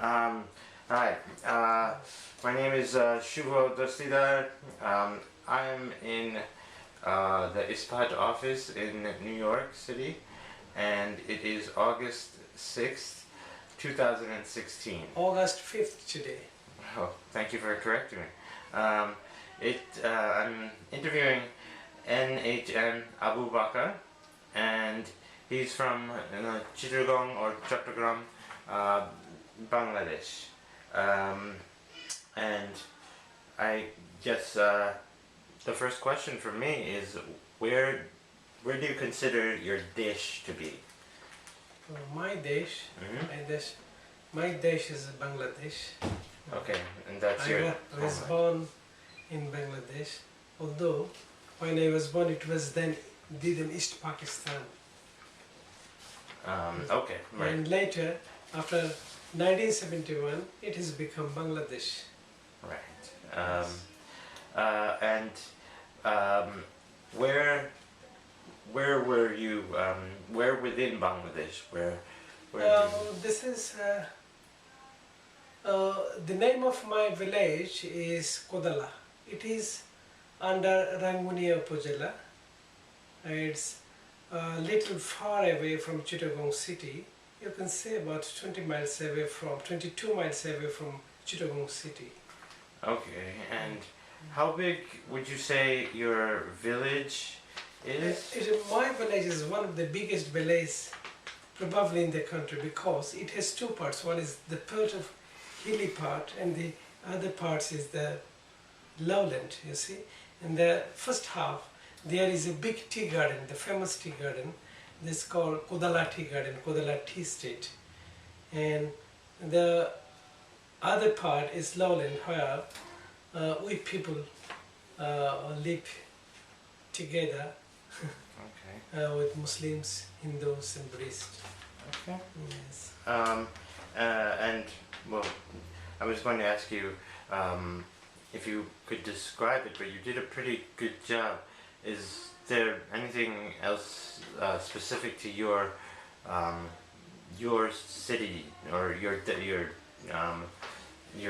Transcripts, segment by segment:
Um, Hi, my name is Shubho Dostidar. I'm in the ISPaD office in New York City, and it is August 6th, 2016. August 5th today. Oh, thank you for correcting me. I'm interviewing NHM Abu Bakr, and he's from Chittagong or Chattogram, Bangladesh. And I guess the first question for me is where do you consider your dish to be? My dish, Mm-hmm. my dish is Bangladesh. Okay, and that's your I was born in Bangladesh, although when I was born it was then in East Pakistan. Okay, right. And later, after 1971, it has become Bangladesh. Right. And where were you? Where within Bangladesh? Where? This is the name of my village is Kodala. It is under Rangunia Upazila. It's a little far away from Chittagong city. You can say about 22 miles away from Chittagong city. Okay. And how big would you say your village is? My village is one of the biggest villages probably in the country because it has two parts. One is the part of hilly part and the other part is the lowland, you see. In the first half there is a big tea garden, the famous tea garden. This is called Kodala Tea Garden, Kodala Tea Estate. And the other part is lowland where we people live together Okay. with Muslims, Hindus and Buddhists. Okay. Yes. And well, I was going to ask you if you could describe it, but you did a pretty good job. Is there anything else specific to your city or your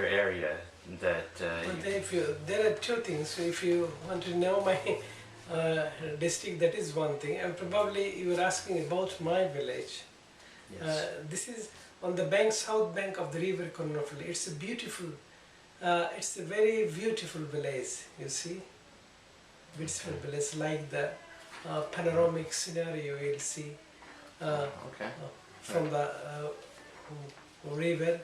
area that? There are two things. So if you want to know my district, that is one thing. And probably you were asking about my village. Yes. This is on the south bank of the river Kornofli. It's a beautiful, it's a very beautiful village, you see. Beautiful village, like the panoramic scenario you'll see from the river.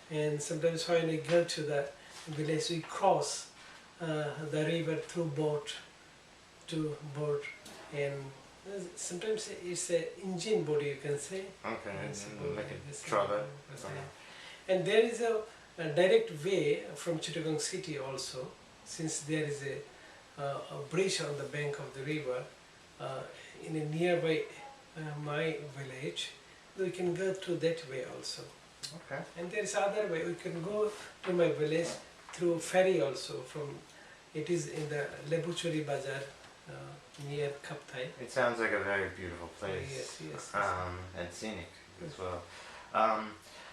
And sometimes when we go to the village, we cross the river through boat to boat, and sometimes it's an engine boat, you can say. Okay, like a trawler. And there is a direct way from Chittagong city also, since there is a bridge on the bank of the river in a nearby my village. We can go through that way also. Okay. And there is other way. We can go to my village through ferry also. It is in the Lebuchuri Bazaar near Kaptai. It sounds like a very beautiful place. Yes. And scenic as well.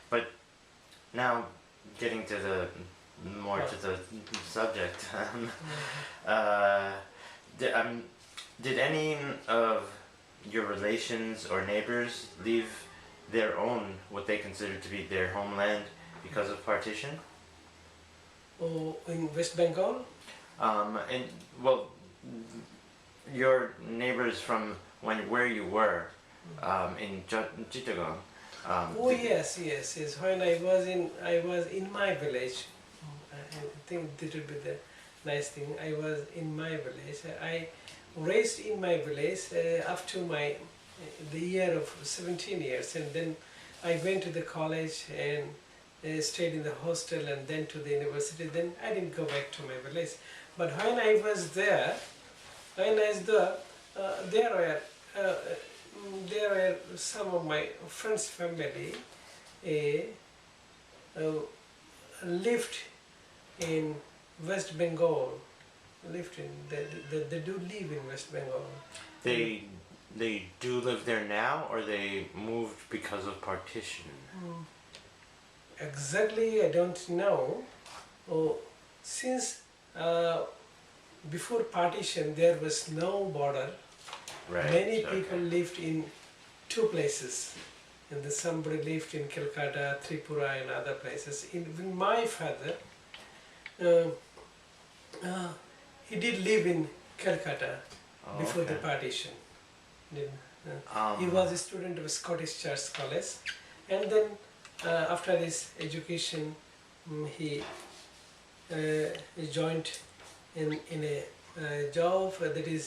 But now, getting to the subject, did any of your relations or neighbors leave their own, what they considered to be their homeland, because of partition? Oh, in West Bengal? And well, your neighbors from where you were in Chittagong. Yes. When I was in my village. I think that would be the nice thing. I was in my village. I raised in my village up to the year of 17 years, and then I went to the college and stayed in the hostel, and then to the university. Then I didn't go back to my village. But when I was there, there were some of my friends' family lived in West Bengal. They do live in West Bengal. They do live there now, or they moved because of partition? exactly I don't know. Oh, since before partition there was no border. Right. Many okay. people lived in two places. And then somebody lived in Calcutta, Tripura and other places. In my father, uh, he did live in Calcutta Oh, before okay. the partition. Then, he Um, was a student of Scottish Church College, and then after his education, he joined in a job that is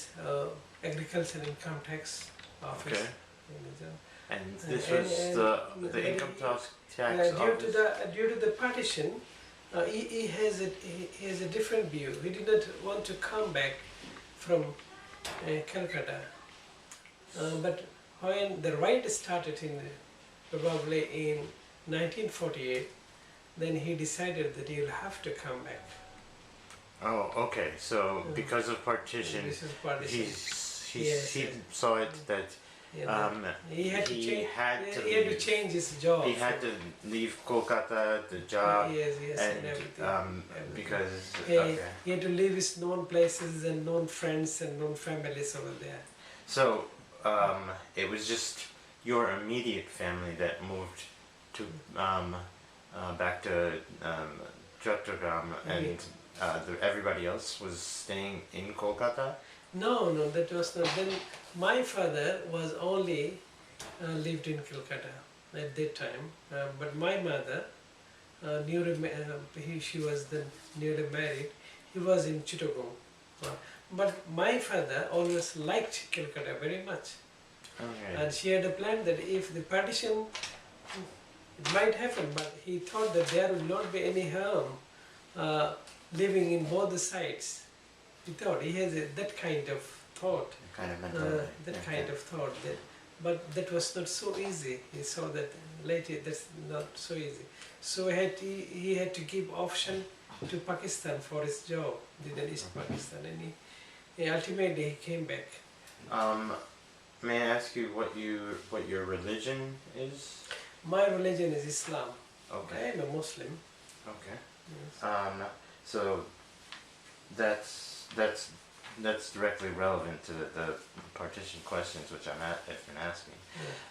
agriculture income tax office. Okay. In a job. and this and- was and- the income tax due to the partition, he has a different view. He did not want to come back from Calcutta. But when the riot started probably in 1948, then he decided that he'll have to come back. Oh, okay. So because of partition, This is partition. he Yes, yes. saw it that Yeah, he had to he change. had to He had to leave. change his job. He had to leave Kolkata, the job, Yes, and and everything. Everything. because He, he had to leave his known places and known friends and known families over there. So it was just your immediate family that moved to back to Chattogram, and everybody else was staying in Kolkata. No, that was not. Then my father was only lived in Calcutta at that time, but my mother, she was then newly married. He was in Chittagong. But my father always liked Calcutta very much. Okay. And she had a plan that if the partition, it might happen, but he thought that there will not be any harm living in both the sides. He thought, he has that kind of thought, Kind of mentality. that kind of thought. But that was not so easy. He saw that later that's not so easy. So he had to give option to Pakistan for his job, the East Pakistan, and he ultimately he came back. May I ask you what your religion is? My religion is Islam. Okay. I am a Muslim. Okay. Yes. So that's directly relevant to the partition questions which I've been asking.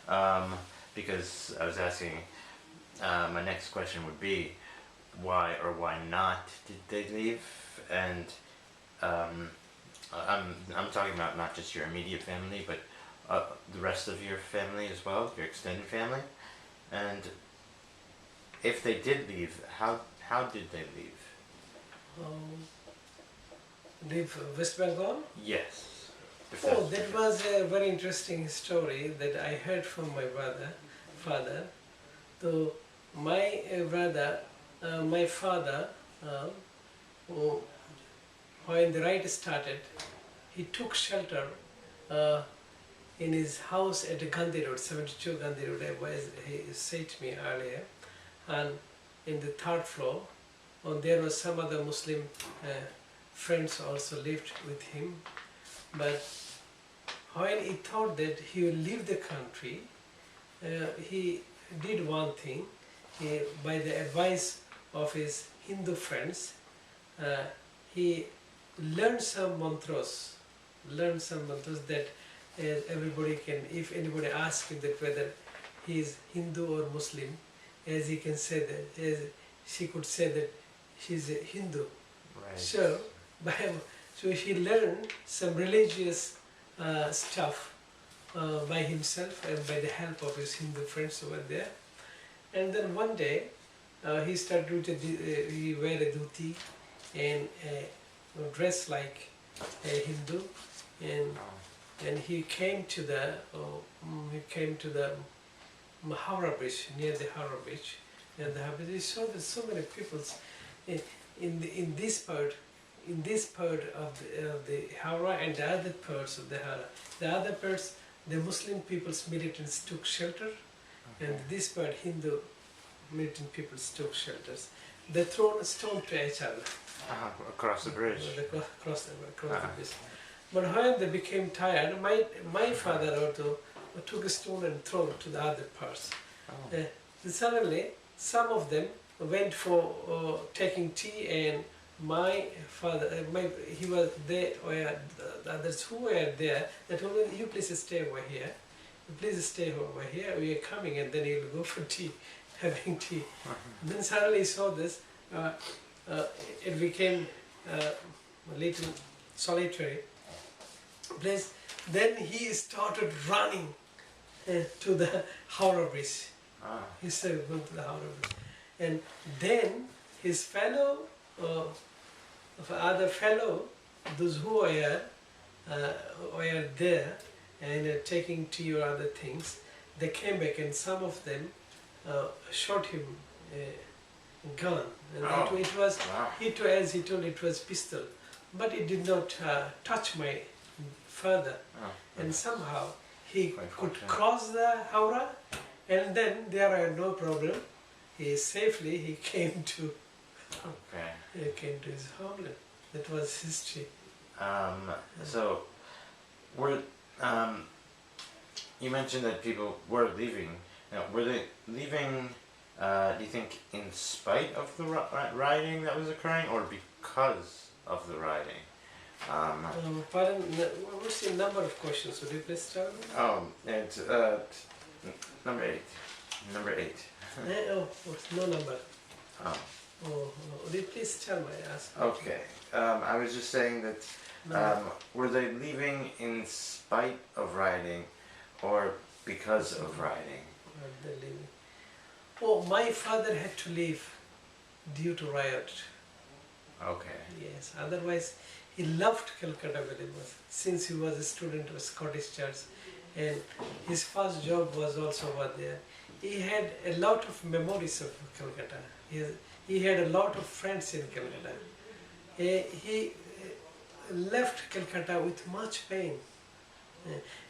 Yeah. Because I was asking, my next question would be, why or why not did they leave? And I'm talking about not just your immediate family, but the rest of your family as well, your extended family. And if they did leave, how did they leave? Leave West Bengal? Yes. If Oh, that's- that was a very interesting story that I heard from my father. So my my father, when the riot started, he took shelter in his house at Gandhi Road, 72 Gandhi Road, as he said to me earlier, and in the third floor, there was some other Muslim friends also lived with him, but when he thought that he would leave the country, he did one thing. By the advice of his Hindu friends, he learned some mantras that everybody can, if anybody asks him that whether he is Hindu or Muslim, as he can say that, as she could say that she's a Hindu. Right. So he learned some religious stuff by himself and by the help of his Hindu friends over there. And then one day he started to he wear a dhuti and dress like a Hindu, and he came to the Howrah Bridge, near the Howrah Bridge, and he saw that so many people in this part of the Howrah and the other parts of the Howrah. The other parts, the Muslim people's militants took shelter, and this part, Hindu militant people's took shelters. They thrown a stone to each other. Across the bridge. Across the bridge. But when they became tired, my father also took a stone and thrown to the other parts. Oh. Then suddenly some of them went for taking tea, and my father, he was there, or the others who were there, they told me, you please stay over here, please stay over here, we are coming, and then he'll go for tea, having tea. And then suddenly he saw this, it became a little solitary place. Then he started running to the Howrah Bridge. He started going to the Howrah Bridge. And then his fellow, other fellow, those who were there and taking tea or other things, they came back, and some of them shot him a gun. And it was, as he told, it was pistol, but it did not touch my father. And somehow he could cross the Howrah, and then there were no problem. He came to his homeland. That was history. So, you mentioned that people were leaving. Now, were they leaving, do you think, in spite of the rioting that was occurring, or because of the rioting? Pardon, what's the number of questions? Would you please tell me? It's number 8. Number 8. No number. Would you please tell me? Okay. I was just saying that were they leaving in spite of rioting, or because of rioting? Oh, my father had to leave due to riot. Okay. Yes. Otherwise, he loved Calcutta very much since he was a student of Scottish Church, and his first job was also over there. He had a lot of memories of Calcutta. He had a lot of friends in Calcutta. He left Calcutta with much pain,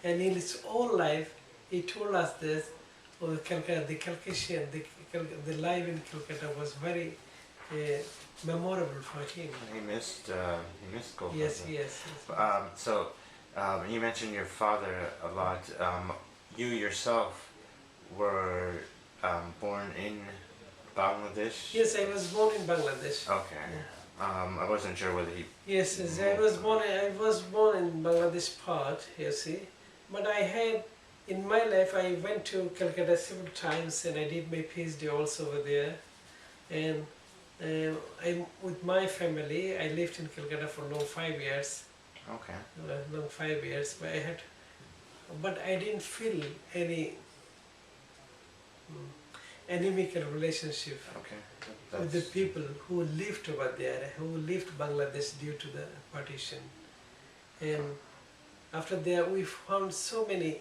and in his whole life he told us this. Calcutta, the life in Calcutta was very memorable for him. He missed Kolkata. Yes. So, you mentioned your father a lot. You yourself were born in Bangladesh? Yes, I was born in Bangladesh. Okay. I wasn't sure whether he... Yes, I was born in Bangladesh part, you see. But I had, in my life, I went to Calcutta several times, and I did my PhD also over there. And with my family, I lived in Calcutta for long 5 years. Okay. Long 5 years, but I didn't feel any inimical relationship with the people who lived over there, who lived Bangladesh due to the partition. And after that, we found so many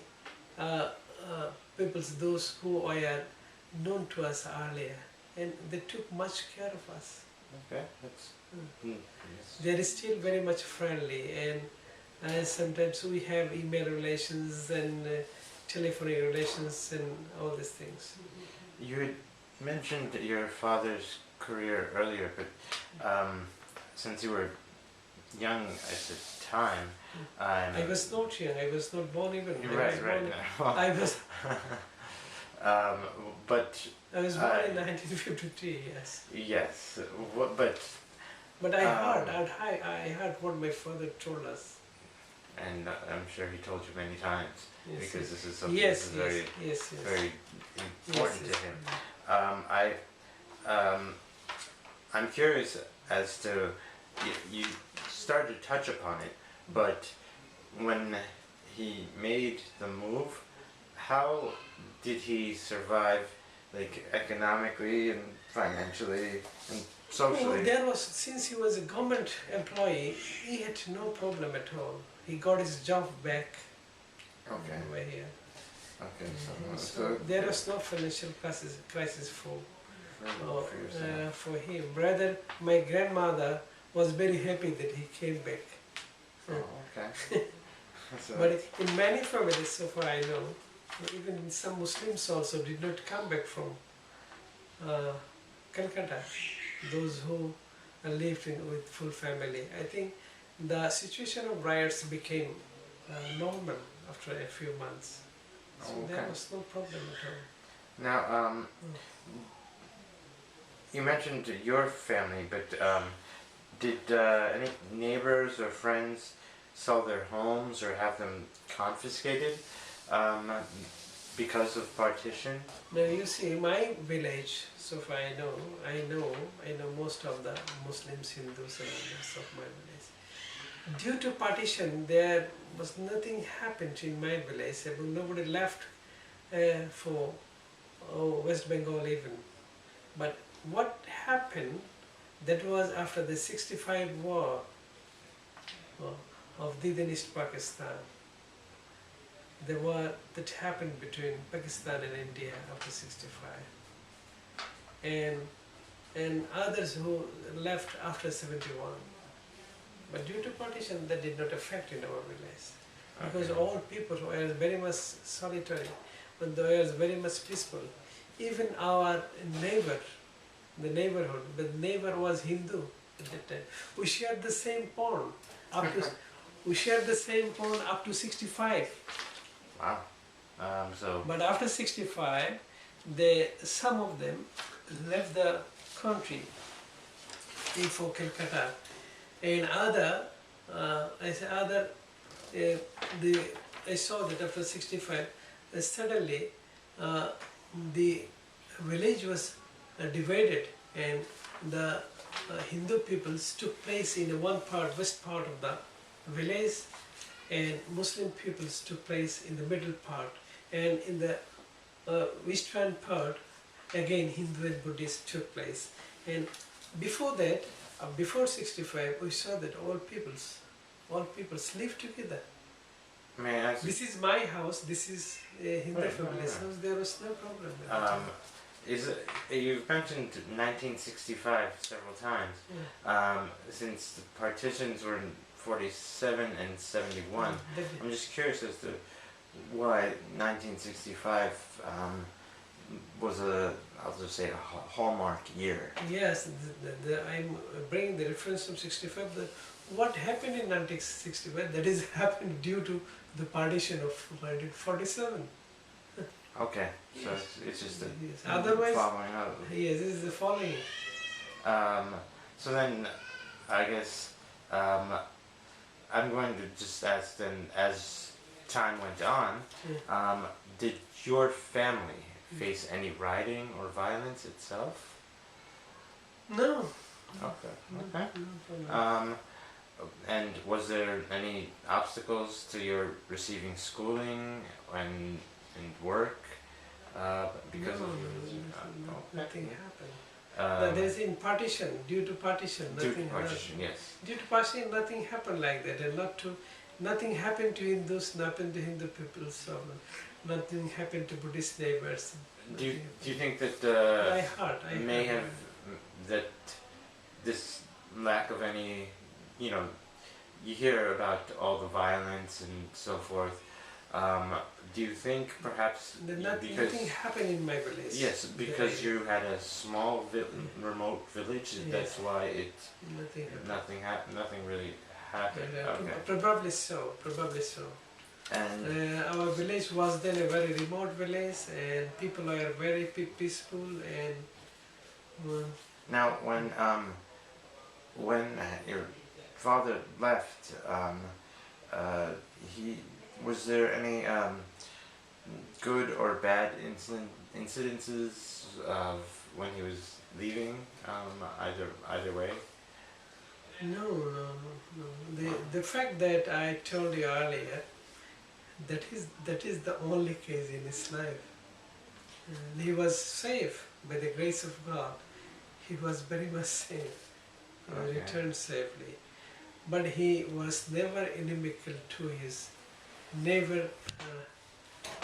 people, those who were known to us earlier, and they took much care of us. Okay, that's... They are still very much friendly, and sometimes we have email relations and telephonic relations and all these things. You had mentioned your father's career earlier, but since you were young at the time... I was not young, I was not born even. Right. I was but... I was born in 1953, yes. Yes, but... But I heard what my father told us. And I'm sure he told you many times, because this is something that's very important to him. I'm curious as to, you started to touch upon it, but when he made the move, how did he survive, like economically and financially and socially? Well, since he was a government employee, he had no problem at all. He got his job back over here. Okay, so there was no financial crisis for him. Rather, my grandmother was very happy that he came back. But in many families, so far I know, even some Muslims also did not come back from Calcutta, those who lived with full family. I think the situation of riots became normal after a few months. So there was no problem at all. Now, you mentioned your family, but did any neighbors or friends sell their homes or have them confiscated because of partition? Now you see, my village, so far I know most of the Muslims, Hindus and others of my village. Due to partition, there was nothing happened in my village. Nobody left for West Bengal even. But what happened, that was after the 65 war of East Pakistan. The war that happened between Pakistan and India after 65. And others who left after 71. But due to partition, that did not affect in our village. Because Okay. all people were very much solitary, but they were very much peaceful. Even our neighbor, the neighborhood, the neighbor was Hindu at that time. We shared the same pond up to 65. Wow. So. But after 65, some of them left the country for Calcutta, and I saw that after 65, suddenly the village was divided, and the Hindu peoples took place in one part, west part of the village, and Muslim peoples took place in the middle part, and in the eastern part, again Hindu and Buddhist took place. And before that, before 65, we saw that all peoples live together. May I ask? This is my house, this is a Hindu Right, family's right. house, there was no problem with that. Is it, you've mentioned 1965 several times. Yeah. Since the partitions were in 47 and 71, I'm just curious as to why 1965 was I'll just say a hallmark year. Yes, I'm bringing the reference from 65. What happened in 1965, that is happened due to the partition of 1947. Okay, so Yes. it's just a Yes. Otherwise, following up. yes, this is the following. So then, I guess I'm going to just ask then, as time went on, did your family face any rioting or violence itself? No. Okay. Okay. No problem. And was there any obstacles to your receiving schooling and work because No, of okay. nothing happened. There's in partition, due to partition, due to nothing partition, happened. yes. Due to partition, nothing happened like that, and nothing happened to Hindus, nothing to Hindu people, so nothing happened to Buddhist neighbors. Do you think that I heard. may have that this lack of any, you hear about all the violence and so forth. Do you think perhaps Nothing happened in my village. yes, because you had a small remote village, Yes. that's why Nothing happened. nothing really happened. Okay. Probably so. Probably so. And Our village was then a very remote village, and people are very peaceful. And now, when your father left, was there any good or bad incidences of when he was leaving? Either way. no. The fact that I told you earlier, that is the only case in his life. And he was safe by the grace of God. He was very much safe. He Okay. returned safely. But he was never inimical to his neighbor,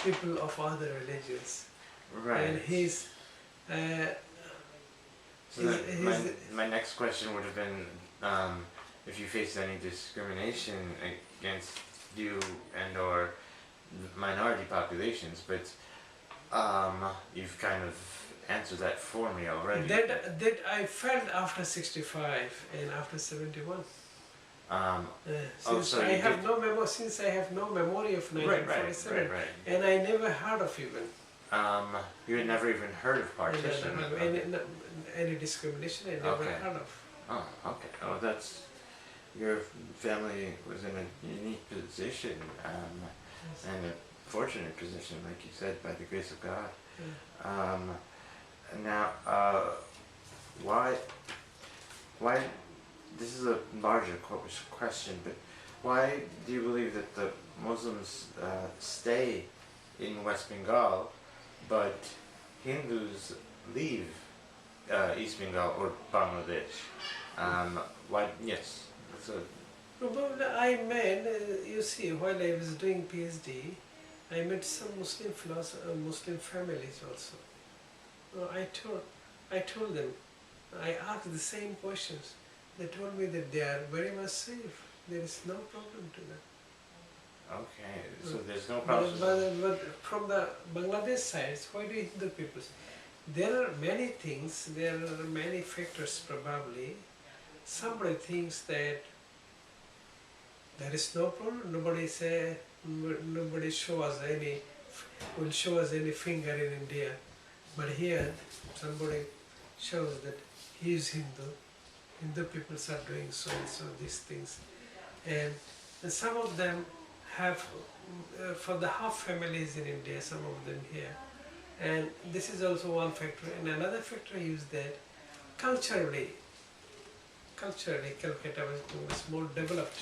people of other religions. Right. And his So then my next question would have been if you faced any discrimination against you and or minority populations, but you've kind of answered that for me already. that I felt after 65 and after 71. Since so I you have did- since I have no memory of 1947, right. and I never heard of even. You had never even heard of partition. And any discrimination. I never Okay. heard of. Oh, okay. Oh, that's your family was in a unique position, Yes. and a fortunate position, like you said, by the grace of God. Yeah. Now, why? This is a larger question, but why do you believe that the Muslims stay in West Bengal, but Hindus leave East Bengal or Bangladesh? Why? Yes. So, Probably I met, you see, while I was doing PhD, I met some Muslim Muslim families also. I told them, I asked the same questions. They told me that they are very much safe. There is no problem to them. okay. So there's no But, problem. but from the Bangladesh side, why do Hindu people? There are many things, there are many factors probably. Somebody thinks that there is no problem, nobody will show us any finger in India. But here, somebody shows that he is Hindu. Hindu people are doing so and so these things. And some of them have, for the half families in India, some of them here. And this is also one factor. And another factor is that culturally, Calcutta was more developed.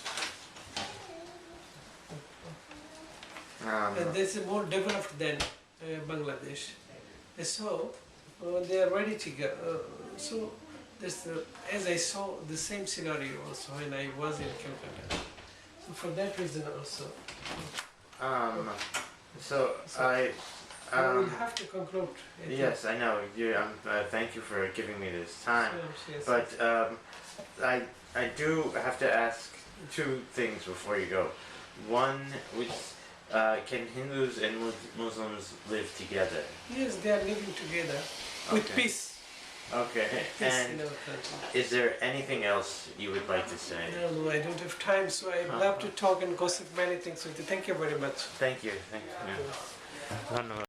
And this is more developed than Bangladesh. And so they are ready to go. So this, as I saw the same scenario also when I was in Calcutta. So for that reason also. So I will have to conclude. yes, I know. Thank you for giving me this time. Yes. But I do have to ask two things before you go. One, which can Hindus and Muslims live together? Yes, they are living together with Okay. peace. Okay. Peace And in our country. is there anything else you would like to say? No, I don't have time, so I love to talk and gossip many things with you. Thank you very much. Thank you. Thank you. Dhanyavad.